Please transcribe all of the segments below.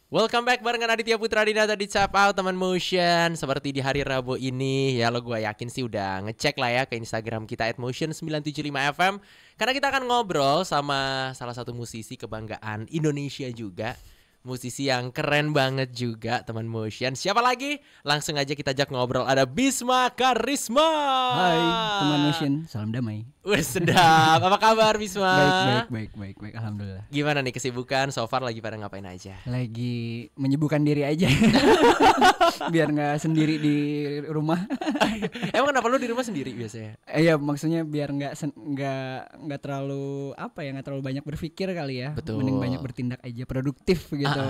Welcome back barengan Aditya Putra Dinata di Tap Out Teman Motion. Seperti di hari Rabu ini ya, lo gue yakin sih udah ngecek lah ya ke Instagram kita @motion975fm. Karena kita akan ngobrol sama salah satu musisi kebanggaan Indonesia juga, musisi yang keren banget juga Teman Motion. Siapa lagi? Langsung aja kita ajak ngobrol. Ada Bisma Karisma. Hai Teman Motion, salam damai. Wih sedap. Apa kabar Bisma? Baik, alhamdulillah. Gimana nih kesibukan? So far lagi pada ngapain aja? Lagi menyibukkan diri aja. Biar gak sendiri di rumah. Emang kenapa lu di rumah sendiri biasanya? Iya, maksudnya biar nggak terlalu nggak terlalu banyak berpikir kali ya. Betul. Mending banyak bertindak aja, produktif gitu.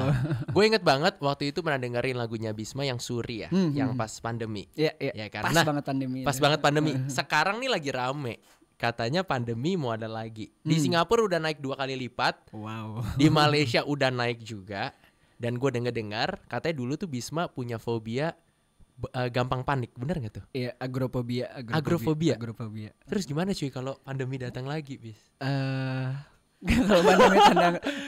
Gue inget banget waktu itu pernah dengerin lagunya Bisma yang Suri ya, yang pas pandemi. Iya. Ya kan? Pas Nah, banget pandemi. pas banget pandemi. Sekarang nih lagi rame. Katanya pandemi mau ada lagi. Di Singapura udah naik 2 kali lipat. Wow. Di Malaysia udah naik juga. Dan gue dengar katanya dulu tuh Bisma punya fobia gampang panik. Bener gak tuh? Iya, agrofobia. Agrofobia. Terus gimana cuy kalau pandemi datang lagi, Bis? Kalau pandemi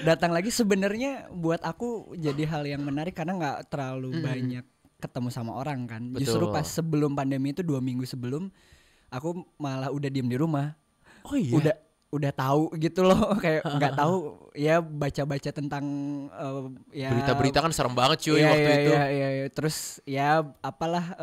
datang lagi sebenarnya buat aku jadi hal yang menarik karena nggak terlalu banyak ketemu sama orang kan. Betul. Justru pas sebelum pandemi itu 2 minggu sebelum aku malah udah diem di rumah. Oh iya. Udah tahu gitu loh, kayak nggak tahu ya, baca-baca tentang ya Berita-berita kan serem banget cuy waktu itu. Iya. Terus ya apalah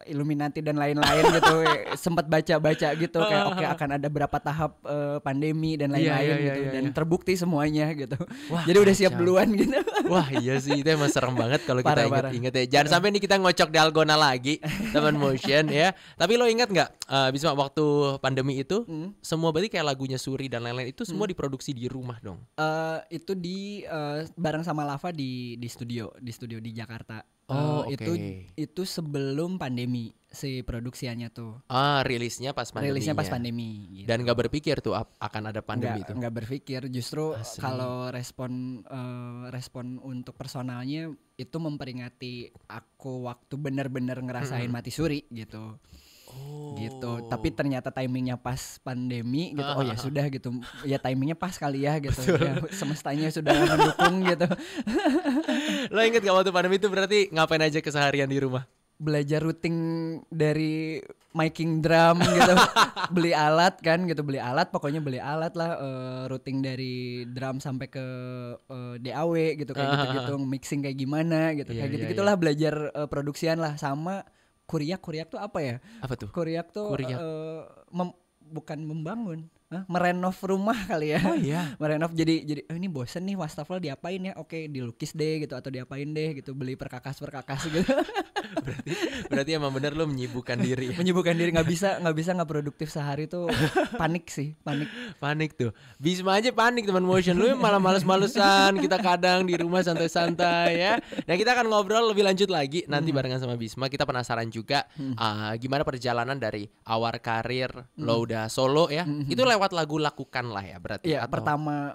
Illuminati dan lain-lain gitu. Sempat baca-baca gitu kayak oke, akan ada berapa tahap pandemi dan lain-lain gitu. Dan terbukti semuanya gitu. Wah, jadi udah siap kacau. duluan gitu. Wah iya sih, itu emang serem banget kalau kita Parah. inget ya. Jangan sampai nih kita ngocok Dalgona lagi Teman Motion ya. Tapi lo ingat gak Bisma waktu pandemi itu semua berarti kayak lagunya Suri dan lain-lain itu semua diproduksi di rumah dong? Itu bareng sama Lava di studio di Jakarta. Oke. Itu sebelum pandemi si produksiannya tuh. Rilisnya pas pandemi. Rilisnya pas pandemi gitu. Dan gak berpikir tuh akan ada pandemi itu? Nggak berpikir, justru Asli. kalau respon untuk personalnya itu memperingati aku waktu benar-benar ngerasain mati suri gitu. Gitu. Tapi ternyata timingnya pas pandemi gitu. Oh ya sudah gitu. Ya timingnya pas kali ya gitu. Ya, semestanya sudah mendukung gitu. Lo inget gak waktu pandemi itu berarti ngapain aja keseharian di rumah? Belajar routing dari miking drum gitu. beli alat pokoknya beli alat lah, routing dari drum sampai ke DAW gitu, kayak gitu-gitu, mixing kayak gimana gitu. Iya, Kayak iya, gitu-gitulah, belajar produksian lah. Sama kuriak tuh apa ya? Apa tuh? Kuriak tuh Kuriak. bukan membangun, merenov rumah kali ya. Oh iya. Merenov, jadi ini bosen nih wastafel, diapain ya? Oke, dilukis deh gitu, atau diapain deh gitu, beli perkakas gitu. Berarti emang bener lo menyibukkan diri ya? Menyibukkan diri, nggak bisa nggak produktif sehari tuh. Panik Panik tuh. Bisma aja panik Teman Motion. Lu malah males-malesan. Kita kadang di rumah santai-santai ya. Nah kita akan ngobrol lebih lanjut lagi nanti barengan sama Bisma. Kita penasaran juga gimana perjalanan dari awal karir lo udah solo ya. Itu lewat lagu Lakukan lah ya berarti. Iya, atau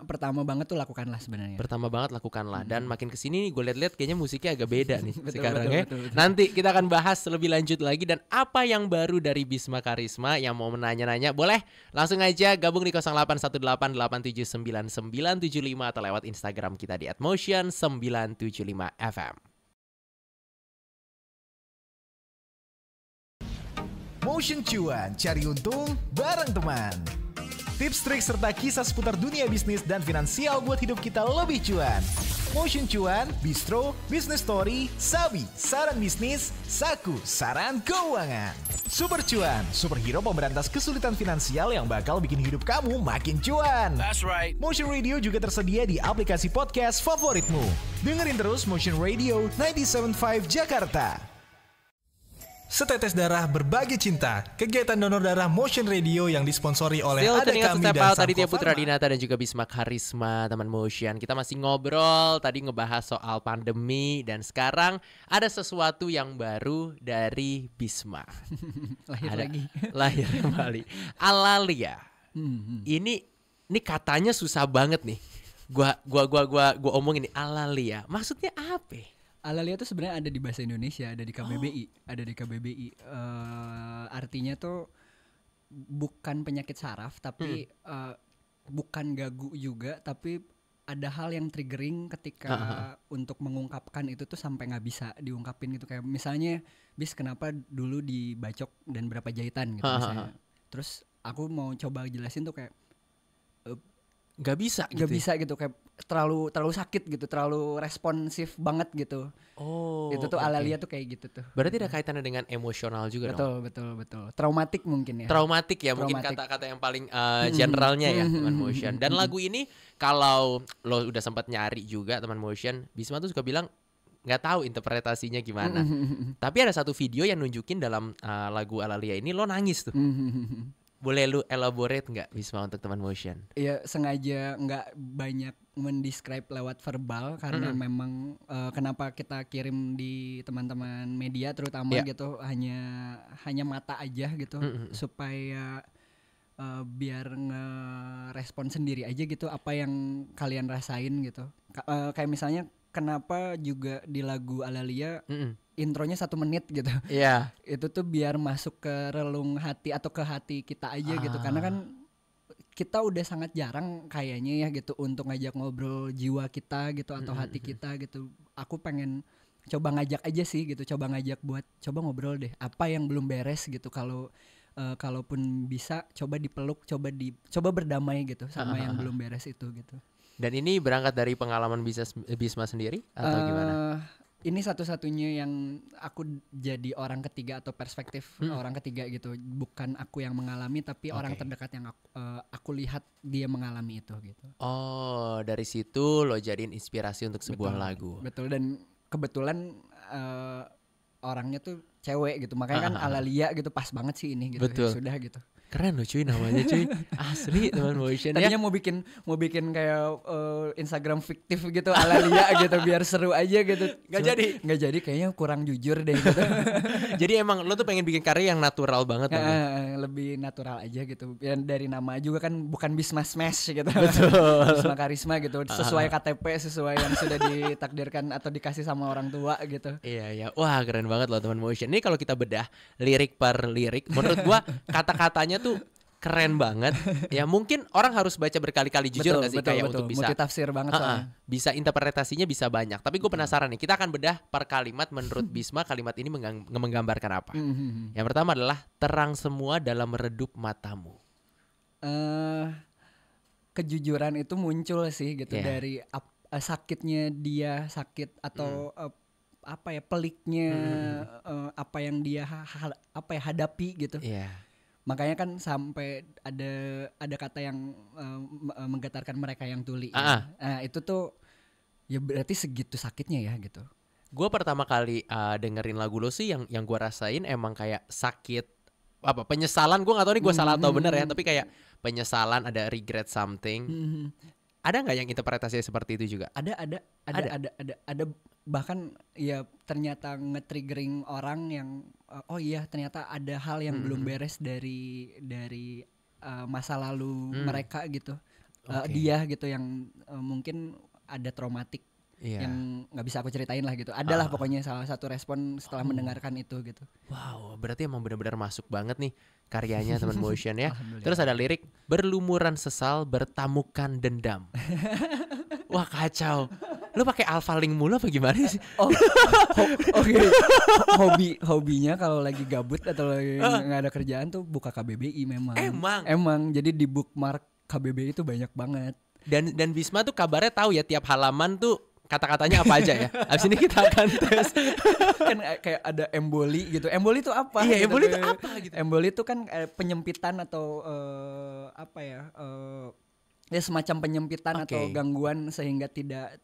pertama banget tuh Lakukanlah sebenarnya. pertama banget Lakukanlah. Dan makin kesini gue liat-liat kayaknya musiknya agak beda nih Betul, sekarang betul, ya. betul. Nanti kita akan bahas lebih lanjut lagi. Dan apa yang baru dari Bisma Karisma. Yang mau menanya-nanya boleh langsung aja gabung di 0818879975 atau lewat Instagram kita di @motion975fm. Motion Cuan, cari untung bareng teman. Tips, trik, serta kisah seputar dunia bisnis dan finansial buat hidup kita lebih cuan. Motion Cuan, Bistro, Business Story, Sabi, saran bisnis, Saku, saran keuangan. Super Cuan, superhero pemberantas kesulitan finansial yang bakal bikin hidup kamu makin cuan. That's right. Motion Radio juga tersedia di aplikasi podcast favoritmu. Dengerin terus Motion Radio 97.5 Jakarta. Setetes darah berbagi cinta. Kegiatan donor darah Motion Radio yang disponsori oleh Still adik tuning kami Step dan Out, Samko Aditya Putra Pharma. Dinata dan juga Bisma Karisma Teman Motion. Kita masih ngobrol tadi ngebahas soal pandemi. Dan sekarang ada sesuatu yang baru dari Bisma. Lahir kembali. Alalia. Ini katanya susah banget nih. Gua omongin nih Alalia. Maksudnya apa? Alalia tuh sebenarnya ada di bahasa Indonesia, ada di KBBI. Artinya tuh bukan penyakit saraf, tapi bukan gagu juga, tapi ada hal yang triggering ketika untuk mengungkapkan itu tuh sampai nggak bisa diungkapin gitu. Kayak misalnya, Bis kenapa dulu dibacok dan berapa jahitan gitu misalnya. Terus aku mau coba jelasin tuh kayak nggak bisa gitu, kayak terlalu sakit gitu, terlalu responsif banget gitu. Itu tuh Alalia tuh kayak gitu tuh. Berarti ada kaitannya dengan emosional juga dong. Betul. Traumatik mungkin ya. Traumatik ya, mungkin kata-kata yang paling generalnya ya teman motion. Dan lagu ini kalau lo udah sempat nyari juga teman motion, Bisma tuh suka bilang nggak tahu interpretasinya gimana. Tapi ada satu video yang nunjukin dalam lagu Alalia ini lo nangis tuh. Boleh lu elaborate nggak Bisma untuk teman motion? Iya, sengaja nggak banyak mendescribe lewat verbal karena memang kenapa kita kirim di teman-teman media terutama gitu, hanya mata aja gitu supaya biar ngerespon sendiri aja gitu apa yang kalian rasain gitu. Kayak misalnya kenapa juga di lagu Alalia intronya 1 menit gitu. Iya. Itu tuh biar masuk ke relung hati atau ke hati kita aja gitu. Karena kan kita udah sangat jarang kayaknya ya gitu untuk ngajak ngobrol jiwa kita gitu atau hati kita gitu. Aku pengen coba ngajak aja sih gitu, coba ngajak buat coba ngobrol deh. Apa yang belum beres gitu, kalaupun bisa coba dipeluk, coba berdamai gitu sama yang belum beres itu gitu. Dan ini berangkat dari pengalaman Bisma sendiri atau gimana? Ini satu-satunya yang aku jadi orang ketiga atau perspektif orang ketiga gitu. Bukan aku yang mengalami, tapi orang terdekat yang aku lihat dia mengalami itu gitu. Oh, dari situ lo jadiin inspirasi untuk sebuah lagu. Betul, dan kebetulan orangnya tuh cewek gitu. Makanya kan Alalia gitu pas banget sih ini gitu. Betul. Ya sudah gitu. Keren loh cuy namanya cuy. Asli teman motion ya. Tadinya mau bikin kayak Instagram fiktif gitu Alalia gitu biar seru aja gitu. Nggak jadi kayaknya kurang jujur deh gitu. Jadi emang lo tuh pengen bikin karya yang natural banget lebih natural aja gitu. Dan dari nama juga kan bukan Bisma Smash gitu. Betul. Bisma Karisma gitu. Sesuai KTP, sesuai yang sudah ditakdirkan atau dikasih sama orang tua gitu. Iya. Wah, keren banget loh teman motion. Ini kalau kita bedah lirik per lirik, menurut gua kata-katanya tuh keren banget. Ya mungkin orang harus baca berkali-kali jujur nggak sih kayak untuk bisa multitafsir banget soalnya. Bisa interpretasinya bisa banyak. Tapi gue penasaran nih. Kita akan bedah per kalimat menurut Bisma kalimat ini menggambarkan apa. Yang pertama adalah terang semua dalam redup matamu. Kejujuran itu muncul sih gitu dari sakitnya dia sakit atau apa ya peliknya apa yang dia hadapi gitu. Makanya kan sampai ada kata yang menggetarkan mereka yang tuli. Nah, itu tuh ya berarti segitu sakitnya ya gitu. Gue pertama kali dengerin lagu lo sih yang gue rasain emang kayak sakit apa penyesalan. Gue nggak tahu nih gue salah atau benar ya, tapi kayak penyesalan, ada regret something. Ada nggak yang interpretasinya seperti itu juga? Ada bahkan ya ternyata nge-triggering orang yang oh iya ternyata ada hal yang belum beres dari masa lalu mereka gitu. Dia gitu yang mungkin ada traumatik yang nggak bisa aku ceritain lah gitu. Adalah pokoknya salah satu respon setelah mendengarkan itu gitu. Wow, berarti emang benar-benar masuk banget nih karyanya teman motion ya. Terus ada lirik berlumuran sesal bertamukan dendam. Wah kacau. Lu pakai alphalink mulu apa gimana sih? Hobinya kalau lagi gabut atau lagi nggak ada kerjaan tuh buka KBBI memang. Emang jadi di bookmark KBBI itu banyak banget. Dan Bisma tuh kabarnya tahu ya tiap halaman tuh kata-katanya apa aja ya. Abis ini kita akan tes. Kan kayak ada emboli gitu. Emboli itu apa? Iya, gitu. emboli itu apa gitu. Emboli itu kan penyempitan atau apa ya? Ya semacam penyempitan atau gangguan sehingga tidak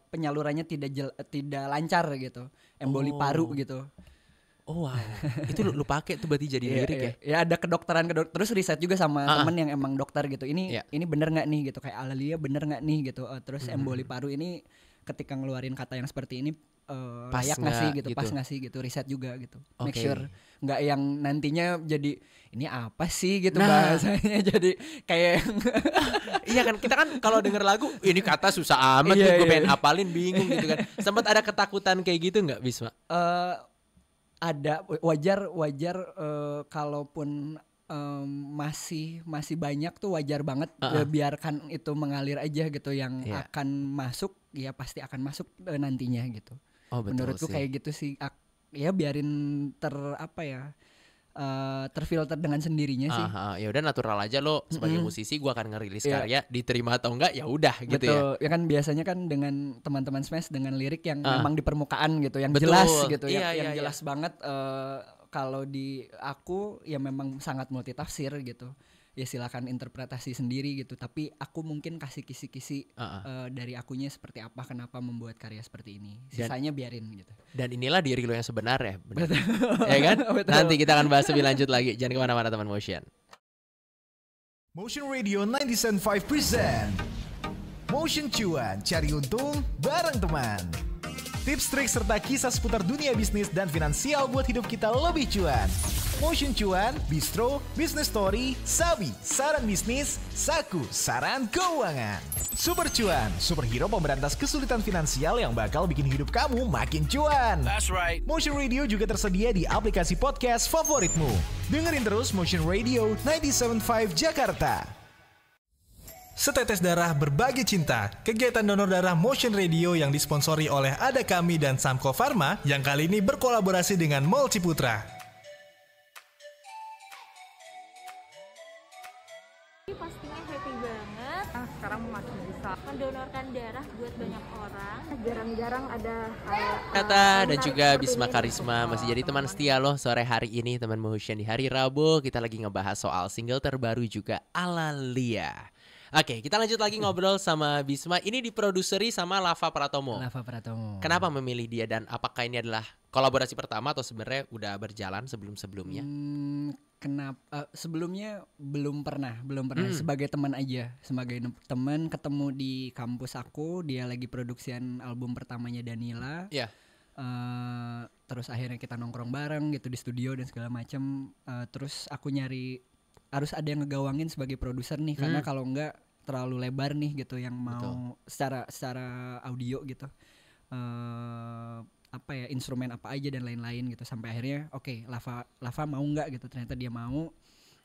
penyalurannya tidak lancar gitu. Emboli paru gitu. Oh wow. Itu lu pakai tuh berarti jadi lirik ya? Ya ada kedokteran terus riset juga sama temen yang emang dokter gitu. Ini bener nggak nih gitu, kayak Alalia bener nggak nih gitu. Terus emboli paru ini ketika ngeluarin kata yang seperti ini layak nggak sih gitu, pas nggak sih gitu, riset juga gitu. Make sure nggak yang nantinya jadi ini apa sih gitu bahasanya jadi kayak iya kan kita kan kalau denger lagu ini kata susah amat gue pengen hafalin bingung gitu kan. Sempat ada ketakutan kayak gitu nggak Bisma? Ada wajar kalaupun masih banyak tuh, wajar banget. Biarkan itu mengalir aja gitu, yang akan masuk ya pasti akan masuk nantinya gitu. Menurutku sih. Kayak gitu sih. Ya biarin terfilter dengan sendirinya sih. Ya udah, natural aja lo sebagai musisi, gua akan ngerilis karya, diterima atau enggak ya udah gitu. Betul. Ya kan biasanya kan dengan teman-teman Smash dengan lirik yang memang di permukaan gitu, yang jelas gitu, yang jelas banget. Kalau di aku ya memang sangat multitafsir gitu. Ya silakan interpretasi sendiri gitu, tapi aku mungkin kasih kisi-kisi dari akunya seperti apa, kenapa membuat karya seperti ini. Sisanya biarin gitu. Dan inilah diri lo yang sebenarnya, benar. Ya kan? Betul. Nanti kita akan bahas lebih lanjut lagi. Jangan kemana-mana teman Motion. Motion Radio 97.5 present Motion Cuan, cari untung bareng teman. Tips, trik, serta kisah seputar dunia bisnis dan finansial buat hidup kita lebih cuan. Motion Cuan, Bistro, Business Story, Sabi, saran bisnis, Saku, saran keuangan. Super Cuan, superhero pemberantas kesulitan finansial yang bakal bikin hidup kamu makin cuan. That's right. Motion Radio juga tersedia di aplikasi podcast favoritmu. Dengerin terus Motion Radio 97.5 Jakarta. Setetes darah berbagi cinta, kegiatan donor darah Motion Radio yang disponsori oleh Ada Kami dan Samko Pharma yang kali ini berkolaborasi dengan Mall Ciputra. Pastinya happy banget. Sekarang masih bisa mendonorkan darah buat banyak orang. Jarang-jarang ada Kata dan juga Bisma Karisma masih jadi teman setia loh sore hari ini, teman Motion. Di hari Rabu kita lagi ngebahas soal single terbaru juga, Alalia. Oke, kita lanjut lagi ngobrol sama Bisma. Ini diproduseri sama Lava Pratomo. Kenapa memilih dia, dan apakah ini adalah kolaborasi pertama atau sebenarnya udah berjalan sebelum-sebelumnya? Sebelumnya belum pernah. Sebagai teman aja, sebagai teman ketemu di kampus aku, dia lagi produksian album pertamanya Danila. Iya. Terus akhirnya kita nongkrong bareng gitu di studio dan segala macam. Terus aku nyari harus ada yang ngegawangin sebagai produser nih, karena kalau enggak terlalu lebar nih gitu yang mau secara audio gitu. Instrumen apa aja dan lain-lain gitu, sampai akhirnya oke, Lava mau nggak gitu. Ternyata dia mau.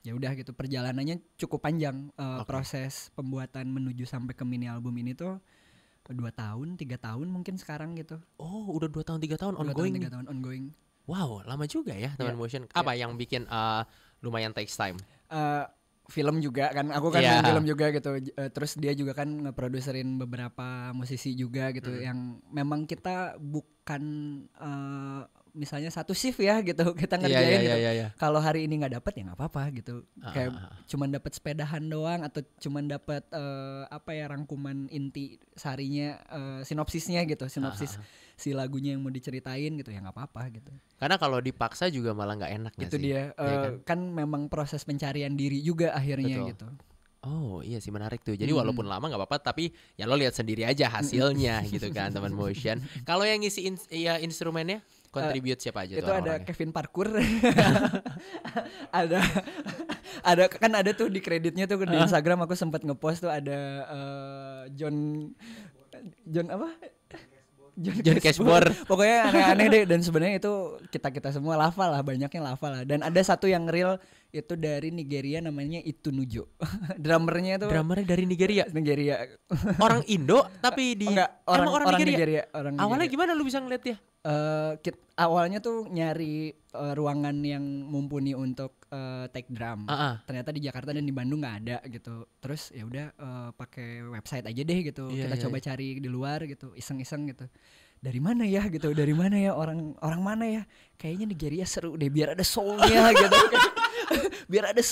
Ya udah gitu, perjalanannya cukup panjang. Proses pembuatan menuju sampai ke mini album ini tuh 2 tahun 3 tahun mungkin sekarang gitu. Oh, udah 2 tahun 3 tahun ongoing. 2 tahun ongoing. Wow, lama juga ya teman Motion. Apa yang bikin lumayan takes time? Film juga kan, aku kan main film juga gitu. Terus dia juga kan ngeproduserin beberapa musisi juga gitu, yang memang kita bukan misalnya satu shift ya gitu kita ngerjain gitu. Kalau hari ini nggak dapet ya nggak apa-apa gitu. Kayak cuman dapet sepedahan doang, atau cuman dapet rangkuman inti seharinya, sinopsisnya gitu, sinopsis si lagunya yang mau diceritain gitu, ya nggak apa-apa gitu. Karena kalau dipaksa juga malah nggak enak. Itu dia kan memang proses pencarian diri juga akhirnya. Betul. Gitu. Oh iya sih, menarik tuh. Jadi walaupun lama nggak apa-apa, tapi ya lo lihat sendiri aja hasilnya gitu kan teman Motion. Kalau yang ngisi instrumennya kontribut siapa aja? Itu ada Kevin Parkour. ada kan ada tuh di kreditnya tuh di Instagram, aku sempat ngepost tuh ada John apa? John Cashmore. Pokoknya aneh-aneh deh, dan sebenarnya itu kita semua Lava lah, banyaknya Lava lah. Dan ada satu yang real itu dari Nigeria, namanya Itunujo. Drummernya dari Nigeria. Orang Indo tapi orang Nigeria. Awalnya gimana lu bisa ngeliat dia? Awalnya tuh nyari ruangan yang mumpuni untuk take drum. Ternyata di Jakarta dan di Bandung nggak ada gitu. Terus ya udah pakai website aja deh gitu. Kita coba cari di luar gitu, iseng-iseng gitu. Dari mana ya gitu? Dari mana ya orang mana ya? Kayaknya Nigeria seru deh, biar ada soulnya gitu. Biar ada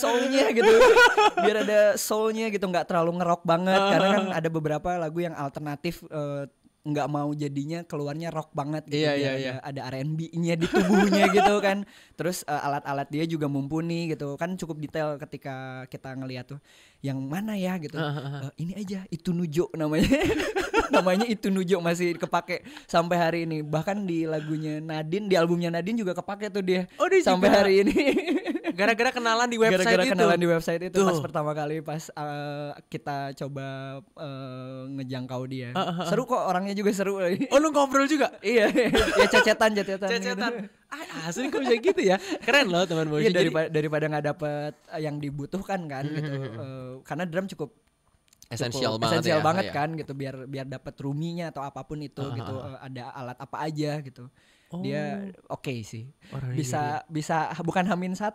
soulnya gitu, nggak terlalu ngerok banget. Karena kan ada beberapa lagu yang alternatif, nggak mau jadinya keluarnya rock banget gitu. Ada R&B-nya di tubuhnya gitu kan. Terus alat-alat dia juga mumpuni gitu kan, cukup detail ketika kita ngeliat tuh yang mana ya gitu. Ini aja Itunujo namanya. Namanya Itunujo masih kepake sampai hari ini. Bahkan di lagunya Nadine, di albumnya Nadine juga kepake tuh dia. Sampai hari ini. Gara-gara kenalan di website itu. Pas pertama kali kita coba ngejangkau dia. Seru kok, orangnya juga seru. Oh, lu ngobrol juga? Iya. Ya cecetan. Cecetan. Asli kok bisa gitu ya. Keren loh teman motion. Iya, daripada nggak dapet yang dibutuhkan kan gitu. Karena drum cukup Esensial banget ya. kan gitu, biar dapet roominya atau apapun itu gitu. Ada alat apa aja gitu. Dia oke sih. Bisa bukan H-1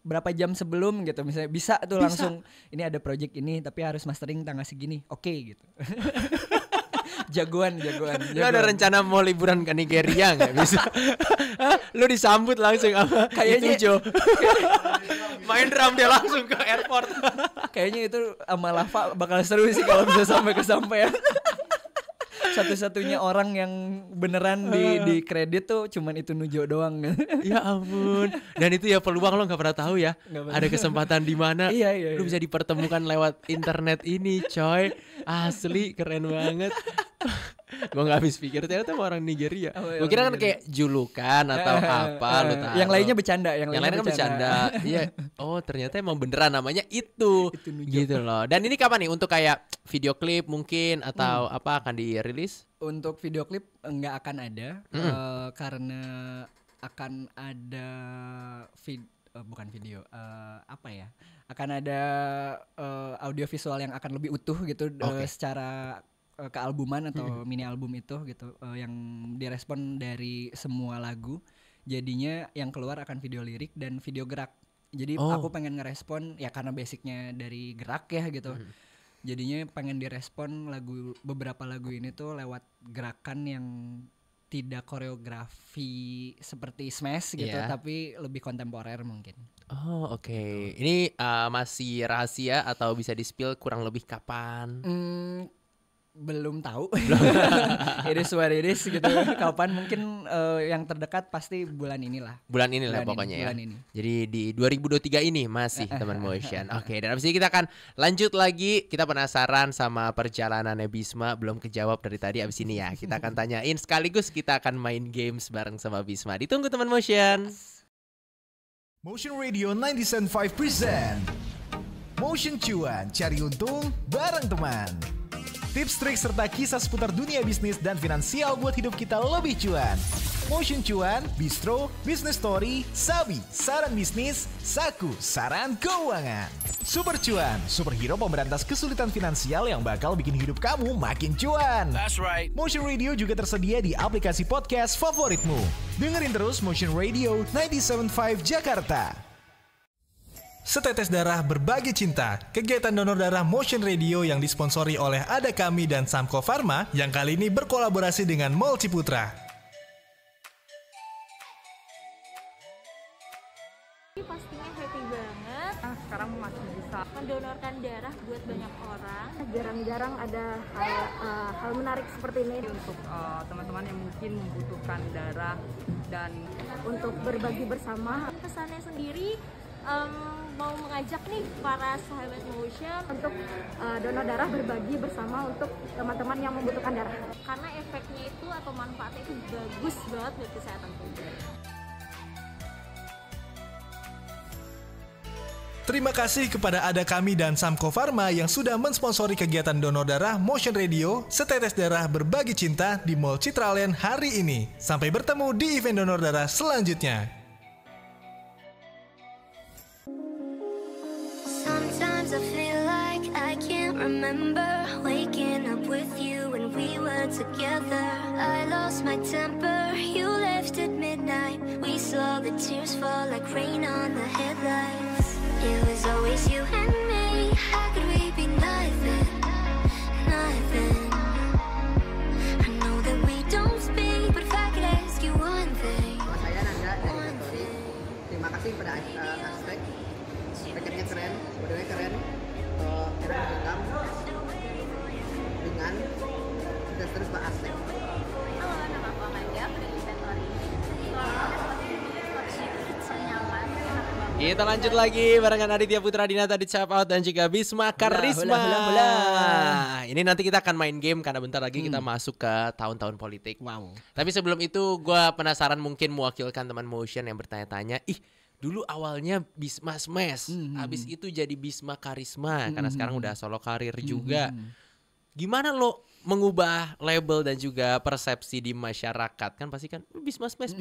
berapa jam sebelum gitu misalnya bisa tuh langsung ini ada project ini tapi harus mastering tanggal segini. Oke gitu. Jagoan. Lu ada rencana mau liburan ke Nigeria nggak bisa? Lu disambut langsung sama Kayaknya- itu Jo. Main drum dia langsung ke airport. Kayaknya itu sama Lava bakal seru sih kalau bisa sampai kesampaian. Satu-satunya orang yang beneran di kredit tuh cuman itu Nujo doang. Ya ampun. Dan itu ya peluang lo nggak pernah tahu ya. Nggak pernah. Ada kesempatan di mana Iya. lu bisa dipertemukan lewat internet ini, coy. Asli keren banget. Gue nggak habis pikir ternyata sama orang Nigeria. Gue kira kan kayak julukan atau apa lu tahu. Yang lainnya bercanda, yang lainnya kan bercanda. Iya. Oh, ternyata emang beneran namanya itu. Gitu loh. Dan ini kapan nih untuk kayak video klip mungkin atau apa akan dirilis? Untuk video klip nggak akan ada karena akan ada bukan video apa ya? Akan ada audio visual yang akan lebih utuh gitu secara kealbuman atau mini album itu gitu yang direspon dari semua lagu. Jadinya yang keluar akan video lirik dan video gerak. Jadi aku pengen ngerespon ya karena basicnya dari gerak ya gitu. Jadinya pengen direspon beberapa lagu ini tuh lewat gerakan yang tidak koreografi seperti Smash gitu, tapi lebih kontemporer mungkin. Oh oke. Ini masih rahasia atau bisa di-spill kurang lebih kapan? Belum tahu. It is what it is gitu. Kapan mungkin yang terdekat pasti bulan inilah. Bulan ini lah pokoknya ya. Jadi di 2023 ini masih teman motion. Oke, dan abis ini kita akan lanjut lagi. Kita penasaran sama perjalanannya Bisma, belum kejawab dari tadi. Abis ini ya kita akan tanyain sekaligus kita akan main games bareng sama Bisma. Ditunggu teman motion. Motion Radio 97.5 present Motion Cuan, cari untung bareng teman. Tips, trik, serta kisah seputar dunia bisnis dan finansial buat hidup kita lebih cuan. Motion Cuan, Bistro, Business Story, Sabi, saran bisnis, Saku, saran keuangan. Super Cuan, superhero pemberantas kesulitan finansial yang bakal bikin hidup kamu makin cuan. That's right. Motion Radio juga tersedia di aplikasi podcast favoritmu. Dengerin terus Motion Radio 97.5 Jakarta. Setetes Darah Berbagi Cinta, kegiatan donor darah Motion Radio yang disponsori oleh Ada Kami dan Samko Pharma yang kali ini berkolaborasi dengan Mall Ciputra. Pastinya happy banget. Sekarang masih bisa mendonorkan darah buat banyak orang. Jarang-jarang ada hal menarik seperti ini untuk teman-teman yang mungkin membutuhkan darah dan untuk berbagi bersama. Pesannya sendiri mau mengajak nih para sahabat motion untuk donor darah berbagi bersama untuk teman-teman yang membutuhkan darah. Karena efeknya itu atau manfaatnya itu bagus banget buat kesehatan tubuh. Terima kasih kepada Ada Kami dan Samko Pharma yang sudah mensponsori kegiatan donor darah Motion Radio Setetes Darah Berbagi Cinta di Mall Citraland hari ini. Sampai bertemu di event donor darah selanjutnya. Sometimes I feel like I can't remember waking up with you when we were together. I lost my temper, you left at midnight. We saw the tears fall like rain on the headlights. It was always you and me. How could we be nothing, nothing? I know that we don't speak, but if I could ask you one thing. Saya Nanda dari Factory. Terima kasih kepada Aztec. Paketnya keren, modelnya keren, enak direkam dengan dan terus Pak Aztec. Halo, nama aku Amanda dari Factory. Nyaman, enak banget. Kita lanjut lagi barengan Aditya Putra Dinata di Cap Out dan juga Bisma Karisma. Hula. Ini nanti kita akan main game karena bentar lagi kita masuk ke tahun-tahun politik. Wow. Tapi sebelum itu gue penasaran mungkin mewakilkan teman motion yang bertanya-tanya, dulu awalnya Bisma Smash, habis itu jadi Bisma Karisma karena sekarang udah solo karir juga. Gimana lo mengubah label dan juga persepsi di masyarakat kan pasti kan Bisma Smash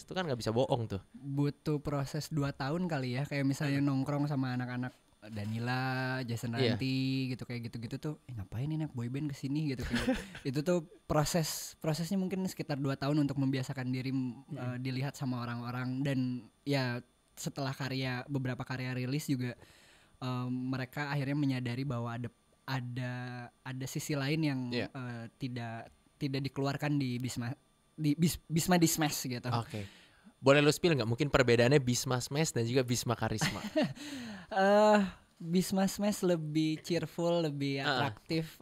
itu kan nggak bisa bohong tuh. Butuh proses 2 tahun kali ya, kayak misalnya nongkrong sama anak-anak Danila, Jason Iya. Ranti gitu, kayak gitu-gitu tuh ngapain ini anak boyband kesini gitu kayak. Itu tuh prosesnya mungkin sekitar 2 tahun untuk membiasakan diri dilihat sama orang-orang. Dan ya setelah beberapa karya rilis juga mereka akhirnya menyadari bahwa ada sisi lain yang tidak dikeluarkan di Bisma di Smash gitu. Oke. Boleh lu spill nggak mungkin perbedaannya Bisma Smash dan juga Bisma Karisma? Bisma Smash lebih cheerful, lebih atraktif,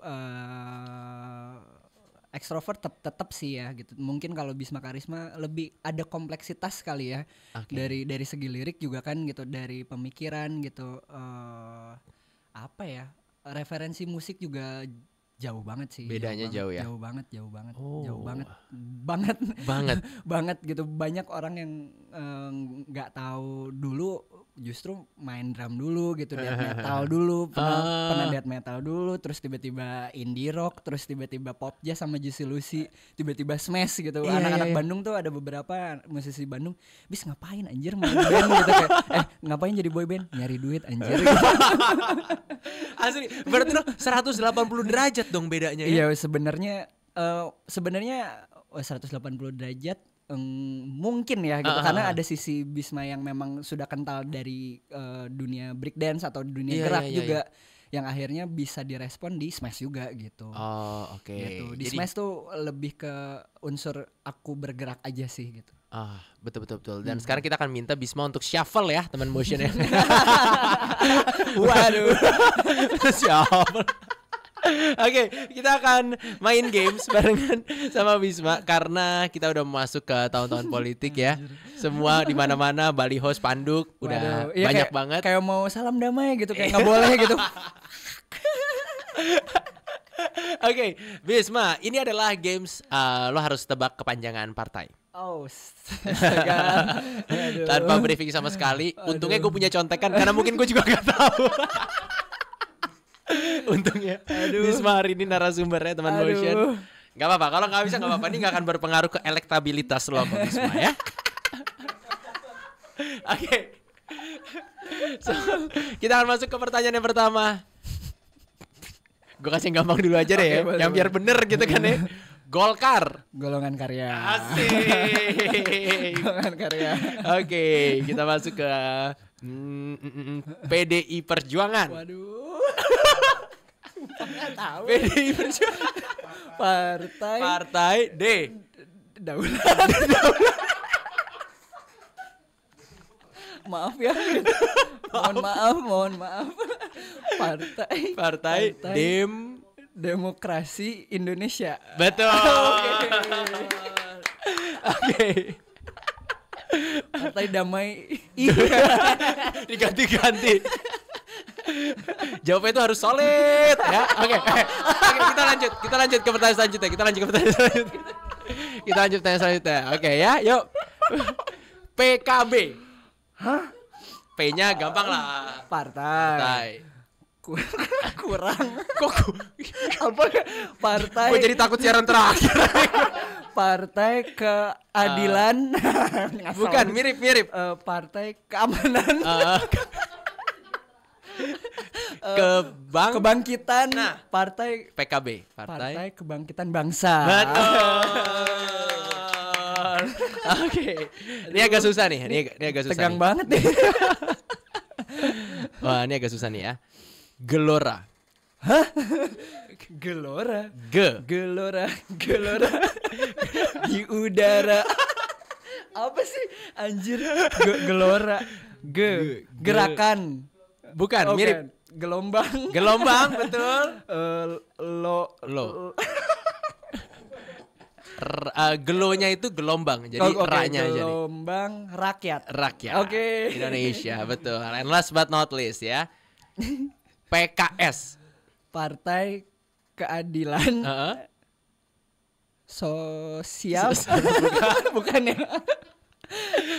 ekstrovert tetap sih ya gitu. Mungkin kalau Bisma Karisma lebih ada kompleksitas kali ya. Dari segi lirik juga kan gitu, dari pemikiran gitu. Apa ya? Referensi musik juga jauh banget sih. Bedanya jauh ya? Jauh banget. Oh. Jauh banget. Banget gitu. Banyak orang yang nggak tahu dulu justru main drum dulu gitu, death metal dulu, pernah death metal dulu, terus tiba-tiba indie rock, terus tiba-tiba pop jazz sama Juicy Lucy, tiba-tiba Smash gitu. Anak-anak Bandung tuh ada beberapa musisi Bandung, bis ngapain anjir main band gitu kayak, ngapain jadi boy band? Nyari duit anjir gitu. Asli, berarti lo 180 derajat dong bedanya ya? Iya, sebenarnya 180 derajat mungkin ya gitu, karena ada sisi Bisma yang memang sudah kental dari dunia breakdance atau dunia gerak juga, yang akhirnya bisa direspon di Smash juga gitu. Oh, oke. Gitu. Di Jadi, Smash tuh lebih ke unsur aku bergerak aja sih gitu. betul. Dan sekarang kita akan minta Bisma untuk shuffle ya, teman motion ya. Waduh. Shuffle. Oke, kita akan main games barengan sama Bisma karena kita udah masuk ke tahun-tahun politik ya. Semua di mana-mana baliho, spanduk udah Waduh, iya, banyak banget. Kayak mau salam damai gitu, kayak nggak boleh gitu. Oke, Bisma, ini adalah games lo harus tebak kepanjangan partai. Oh, Tanpa briefing sama sekali. Untungnya gue punya contekan karena mungkin gue juga gak tahu. Untungnya Bisma hari ini narasumbernya teman motion. Gak apa-apa, kalau gak bisa gak apa-apa. Ini gak akan berpengaruh ke elektabilitas lo sama Bisma ya. Oke. So, kita akan masuk ke pertanyaan yang pertama. Gue kasih yang gampang dulu aja deh ya, yang biar bener gitu kan ya. Golkar, golongan karya. asik. Golongan karya. Oke, kita masuk ke PDI Perjuangan. Waduh. Nggak tahu. PDI Perjuangan. Partai D. Daulat. Maaf ya. Mohon maaf. Partai Demokrasi Indonesia. Betul. Oke. Partai Damai. Diganti-ganti. Jawabnya itu harus solid ya. Oke, kita lanjut ke pertanyaan selanjutnya. Kita lanjut ke pertanyaan selanjutnya. Oke ya, yuk. PKB. Hah? P-nya gampang lah. Partai. Kurang. Kok Apa? Partai. gue jadi takut siaran terakhir. Partai Keadilan. Bukan, mirip. Partai Keamanan. Kebangkitan. Nah. Partai PKB. Partai Kebangkitan Bangsa. Betul. Oke. Ini agak susah nih. Ini agak susah. Tegang nih. banget nih. Wah, ini agak susah nih ya. Gelora. Gelora. Gelora. Di udara. Apa sih anjir? Gelora. Gerakan. Bukan, Oh, mirip. Gelombang. Gelombang, betul. Lo. Gelonya itu gelombang, jadi ra-nya aja nih. Gelombang rakyat. Oke. Indonesia, betul. And last but not least ya. PKS. Partai Keadilan Sosial. Bukan ya.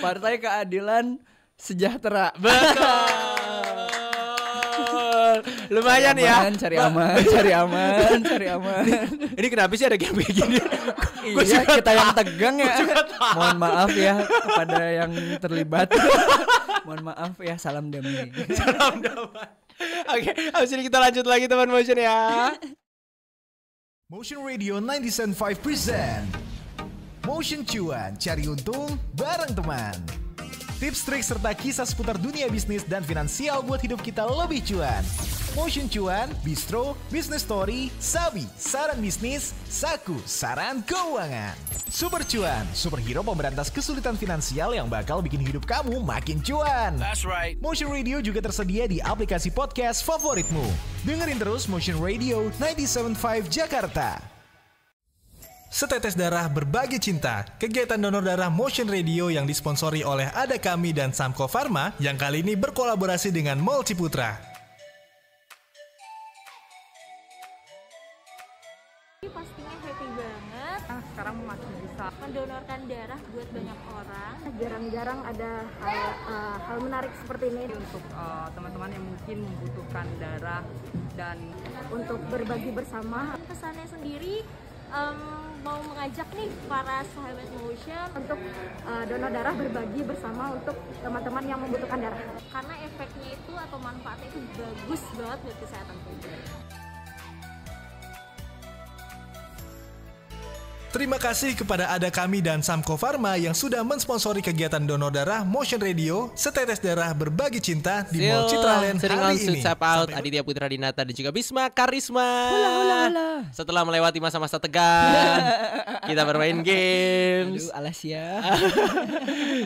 Partai Keadilan Sejahtera. Betul. Lumayan ya. Cari aman. Ini kenapa sih ada game kayak gini? Iya, kita yang tegang ya. Mohon maaf ya kepada yang terlibat. Mohon maaf ya, salam damai. Salam damai. Oke, habis ini kita lanjut lagi teman Motion ya. Motion Radio 97.5 present Motion Cuan, cari untung bareng teman. Tips, trik, serta kisah seputar dunia bisnis dan finansial buat hidup kita lebih cuan. Motion Cuan, Bistro, Business Story, Sabi, saran bisnis, Saku, saran keuangan. Super Cuan, superhero pemberantas kesulitan finansial yang bakal bikin hidup kamu makin cuan. That's right. Motion Radio juga tersedia di aplikasi podcast favoritmu. Dengerin terus Motion Radio 97.5 Jakarta. Setetes darah berbagi cinta, kegiatan donor darah Motion Radio yang disponsori oleh Ada Kami dan Samko Pharma yang kali ini berkolaborasi dengan Mall Ciputra. Pastinya happy banget. Sekarang masih bisa Mendonorkan darah buat banyak orang. Jarang-jarang ada hal menarik seperti ini untuk teman-teman yang mungkin membutuhkan darah dan untuk berbagi bersama. Pesannya sendiri mau mengajak nih para sahabat Motion untuk donor darah berbagi bersama untuk teman-teman yang membutuhkan darah. Karena efeknya itu atau manfaatnya itu bagus banget buat kesehatan tubuh. Terima kasih kepada Ada Kami dan Samko Pharma yang sudah mensponsori kegiatan donor darah Motion Radio Setetes Darah Berbagi Cinta di Mall Citraland hari ini. Shout out Aditya Putra Dinata dan juga Bisma Karisma. Setelah melewati masa-masa tegang, kita bermain games. Aduh, alas ya.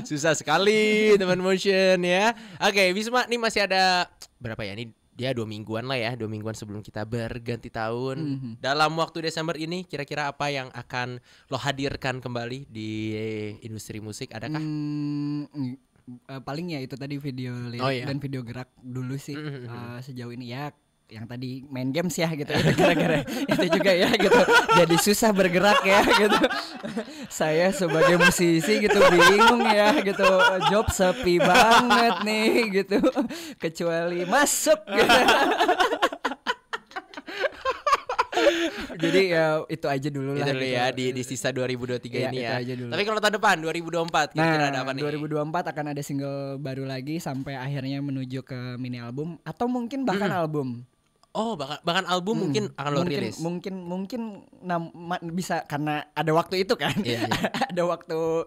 Susah sekali teman Motion ya. Oke, Bisma nih masih ada berapa ya? Ini dia 2 mingguan lah ya, 2 mingguan sebelum kita berganti tahun. Dalam waktu Desember ini kira-kira apa yang akan lo hadirkan kembali di industri musik? Adakah? Paling ya itu tadi video lirik dan video gerak dulu sih. Sejauh ini ya yang tadi main games ya gitu, itu gara-gara itu juga ya gitu, jadi susah bergerak ya gitu. Saya sebagai musisi gitu bingung ya gitu, job sepi banget nih gitu, kecuali masuk gitu. Jadi ya itu aja dulu lah gitu. Ya di sisa 2023 ini ya. Tapi kalau tahun depan 2024 kira-kira ada apa nih? 2024 akan ada single baru lagi sampai akhirnya menuju ke mini album atau mungkin bahkan album. Oh, bahkan album mungkin akan lo rilis. Mungkin bisa karena ada waktu itu kan. Ada waktu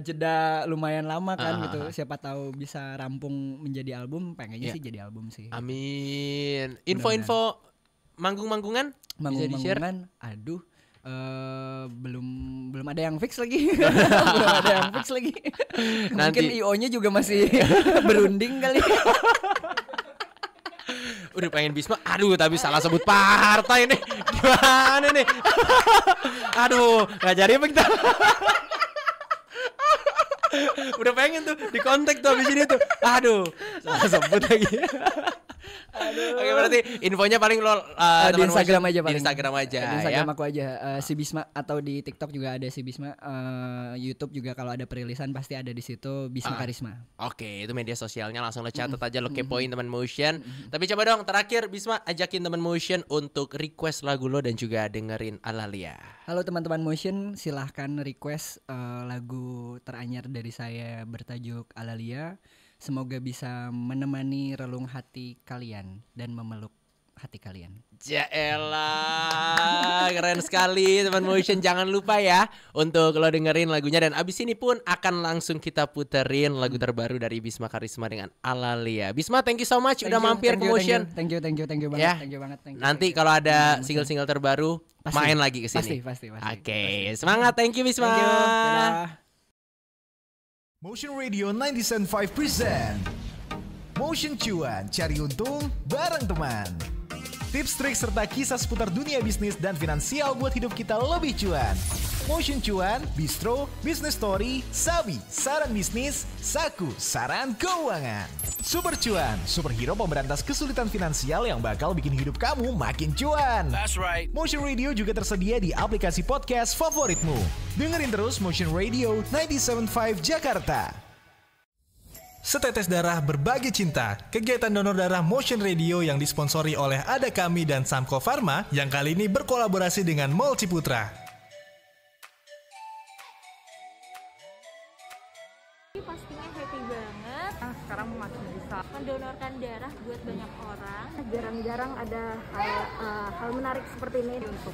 jeda lumayan lama kan gitu. Siapa tahu bisa rampung menjadi album, pengennya sih jadi album sih. Amin. Info-info manggung-manggungan? Manggung-manggungan, aduh. Belum ada yang fix lagi. Belum ada yang fix lagi. Mungkin IO-nya juga masih berunding kali. Udah pengen Bisma, aduh tapi salah sebut partai nih. Gimana nih? Aduh, gak jadi apa kita? Udah pengen tuh di kontak tuh abis ini tuh. Aduh, salah sebut lagi. Oke, berarti infonya paling lo di Instagram aja paling. Di Instagram aja. Di Instagram aku aja si Bisma, atau di TikTok juga ada si Bisma. YouTube juga kalau ada perilisan pasti ada di situ Bisma Karisma. Oke, itu media sosialnya, langsung lo catat aja, lo kepoin teman Motion. Tapi coba dong terakhir Bisma ajakin teman Motion untuk request lagu lo dan juga dengerin Alalia. Halo teman-teman Motion, silahkan request lagu teranyar dari saya bertajuk Alalia. Semoga bisa menemani relung hati kalian dan memeluk hati kalian. Jaelah, keren sekali teman Motion. Jangan lupa ya untuk lo dengerin lagunya. Dan abis ini pun akan langsung kita puterin lagu terbaru dari Bisma Karisma dengan Alalia. Bisma, thank you so much udah mampir ke Motion. Thank you banget. Ya. Thank you banget. Nanti kalau ada single-single terbaru main lagi ke sini. Pasti. Oke, semangat. Thank you Bisma. Thank you. Dadah. Motion Radio 97.5 present Motion Cuan, cari untung bareng teman. Tips, trik, serta kisah seputar dunia bisnis dan finansial buat hidup kita lebih cuan. Motion Cuan, Bistro, Business Story, Sabi, saran bisnis, Saku, saran keuangan. Super Cuan, superhero pemberantas kesulitan finansial yang bakal bikin hidup kamu makin cuan. That's right. Motion Radio juga tersedia di aplikasi podcast favoritmu. Dengerin terus Motion Radio 97.5 Jakarta. Setetes Darah Berbagi Cinta, kegiatan donor darah Motion Radio yang disponsori oleh Ada Kami dan Samko Pharma yang kali ini berkolaborasi dengan Mall Ciputra. Pastinya happy banget Sekarang masih bisa mendonorkan darah buat banyak orang. Jarang-jarang ada hal menarik seperti ini. untuk